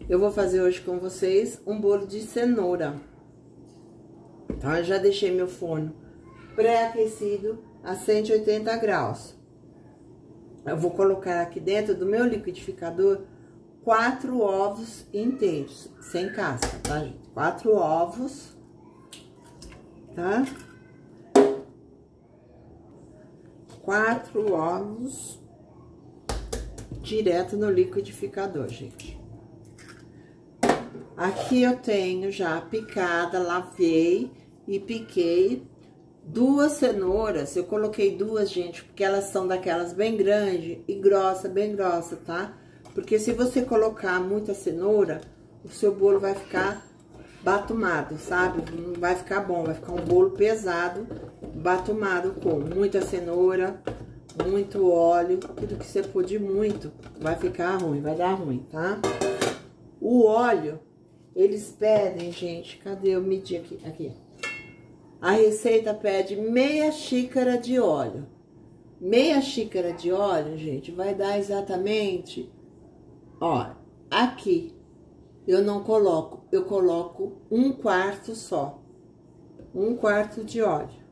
Eu vou fazer hoje com vocês um bolo de cenoura. Então, eu já deixei meu forno pré-aquecido a 180 graus. Eu vou colocar aqui dentro do meu liquidificador 4 ovos inteiros, sem casca, tá, gente? 4 ovos, tá? 4 ovos direto no liquidificador, gente. Aqui eu tenho já picada, lavei e piquei 2 cenouras. Eu coloquei 2, gente, porque elas são daquelas bem grandes e grossa, bem grossa, tá? Porque se você colocar muita cenoura, o seu bolo vai ficar batumado, sabe? Não vai ficar bom, vai ficar um bolo pesado, batumado com muita cenoura, muito óleo, tudo que você pôr de muito vai ficar ruim, vai dar ruim, tá? O óleo, eles pedem, gente, cadê eu medi aqui? Aqui. A receita pede meia xícara de óleo. Meia xícara de óleo, gente, vai dar exatamente, ó, aqui. Eu não coloco, eu coloco 1/4 só. 1/4 de óleo.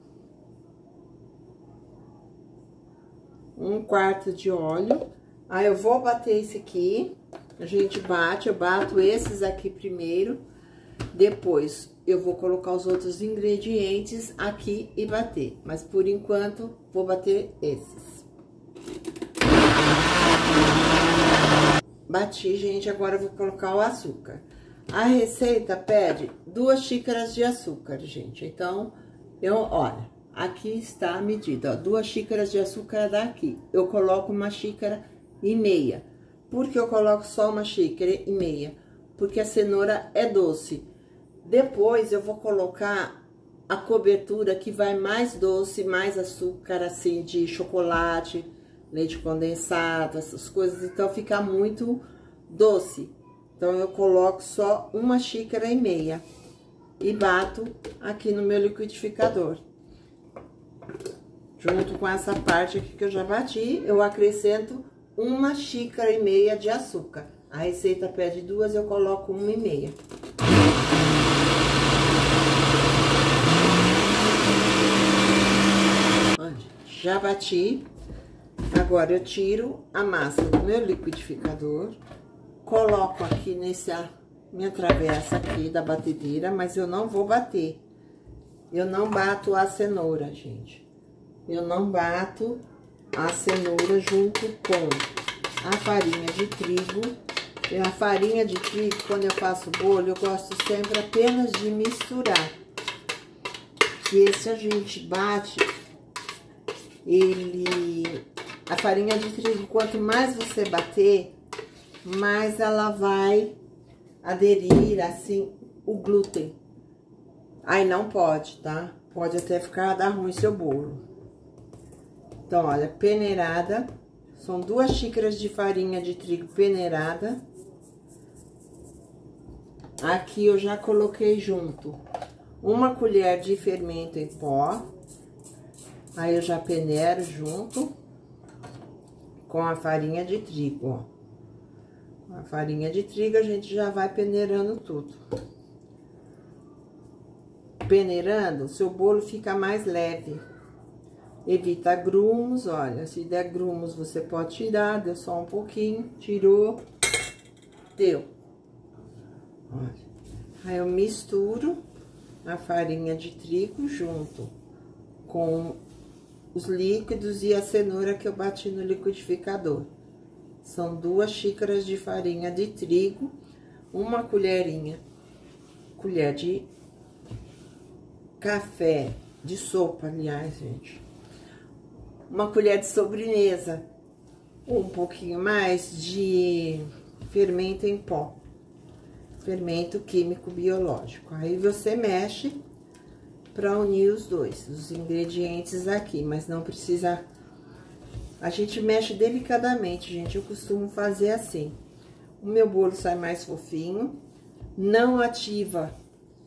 1/4 de óleo. Aí eu vou bater esse aqui. A gente bate, eu bato esses aqui primeiro. Depois eu vou colocar os outros ingredientes aqui e bater. Mas por enquanto vou bater esses. Bati, gente, agora eu vou colocar o açúcar. A receita pede 2 xícaras de açúcar, gente. Então, olha, aqui está a medida, ó, 2 xícaras de açúcar daqui. Eu coloco 1,5 xícaras. Por que eu coloco só 1,5 xícaras? Porque a cenoura é doce. Depois, eu vou colocar a cobertura que vai mais doce, mais açúcar, assim, de chocolate, leite condensado, essas coisas, então fica muito doce. Então, eu coloco só 1,5 xícaras e bato aqui no meu liquidificador. Junto com essa parte aqui que eu já bati, eu acrescento 1,5 xícaras de açúcar. A receita pede 2, eu coloco 1,5. Já bati. Agora, eu tiro a massa do meu liquidificador, coloco aqui nessa minha travessa aqui da batedeira, mas eu não vou bater. Eu não bato a cenoura, gente. Eu não bato a cenoura junto com a farinha de trigo. E a farinha de trigo, quando eu faço bolo, eu gosto sempre apenas de misturar. Porque se a gente bate, a farinha de trigo, quanto mais você bater, mais ela vai aderir, assim, o glúten. Aí não pode, tá? Pode até dar ruim seu bolo. Então, olha, peneirada, são 2 xícaras de farinha de trigo peneirada. Aqui eu já coloquei junto 1 colher de fermento em pó. Aí eu já peneiro junto com a farinha de trigo, ó. A farinha de trigo a gente já vai peneirando tudo. Peneirando, o seu bolo fica mais leve. Evita grumos, olha, se der grumos você pode tirar, deu só um pouquinho, tirou, deu. Olha. Aí eu misturo a farinha de trigo junto com os líquidos e a cenoura que eu bati no liquidificador. São 2 xícaras de farinha de trigo, 1 colher de café, de sopa, aliás, gente. 1 colher de sobremesa, um pouquinho mais de fermento em pó, fermento químico biológico. Aí você mexe para unir os ingredientes aqui, mas não precisa. A gente mexe delicadamente, gente. Eu costumo fazer assim. O meu bolo sai mais fofinho, não ativa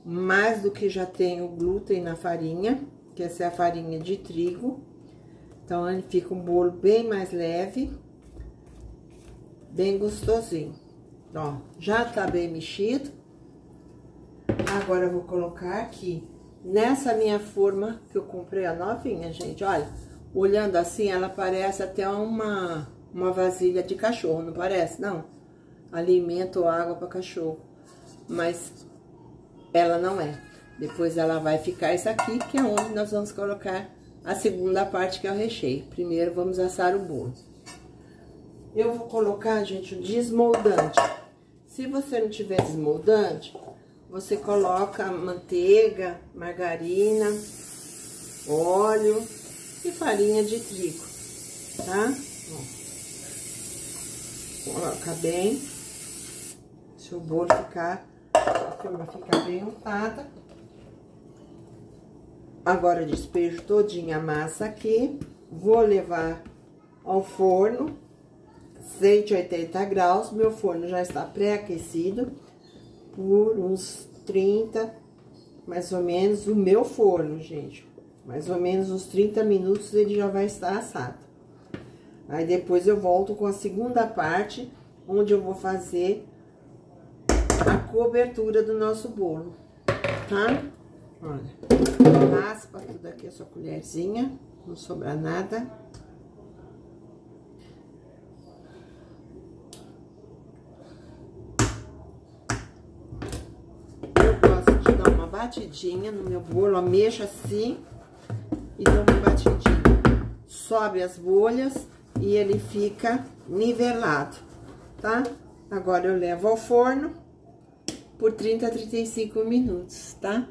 mais do que já tem o glúten na farinha, que essa é a farinha de trigo. Então, ele fica um bolo bem mais leve, bem gostosinho. Ó, já tá bem mexido. Agora eu vou colocar aqui, nessa minha forma que eu comprei a novinha, gente. Olha, olhando assim, ela parece até uma vasilha de cachorro, não parece? Não. Alimento ou água para cachorro. Mas ela não é. Depois ela vai ficar isso aqui, que é onde nós vamos colocar a segunda parte, que é o recheio. Primeiro vamos assar o bolo. Eu vou colocar, gente, o desmoldante. Se você não tiver desmoldante, você coloca manteiga, margarina, óleo e farinha de trigo, tá? Ó, coloca bem, se o bolo ficar, a forma fica bem untada. Agora eu despejo todinha a massa aqui, vou levar ao forno, 180 graus, meu forno já está pré-aquecido, por uns 30, mais ou menos, o meu forno, gente. Mais ou menos uns 30 minutos ele já vai estar assado. Aí depois eu volto com a segunda parte, onde eu vou fazer a cobertura do nosso bolo, tá? Olha, raspa tudo aqui a sua colherzinha, não sobra nada. Eu gosto de dar uma batidinha no meu bolo, ó, mexo assim e dou uma batidinha. Sobe as bolhas e ele fica nivelado, tá? Agora eu levo ao forno por 30 a 35 minutos, tá?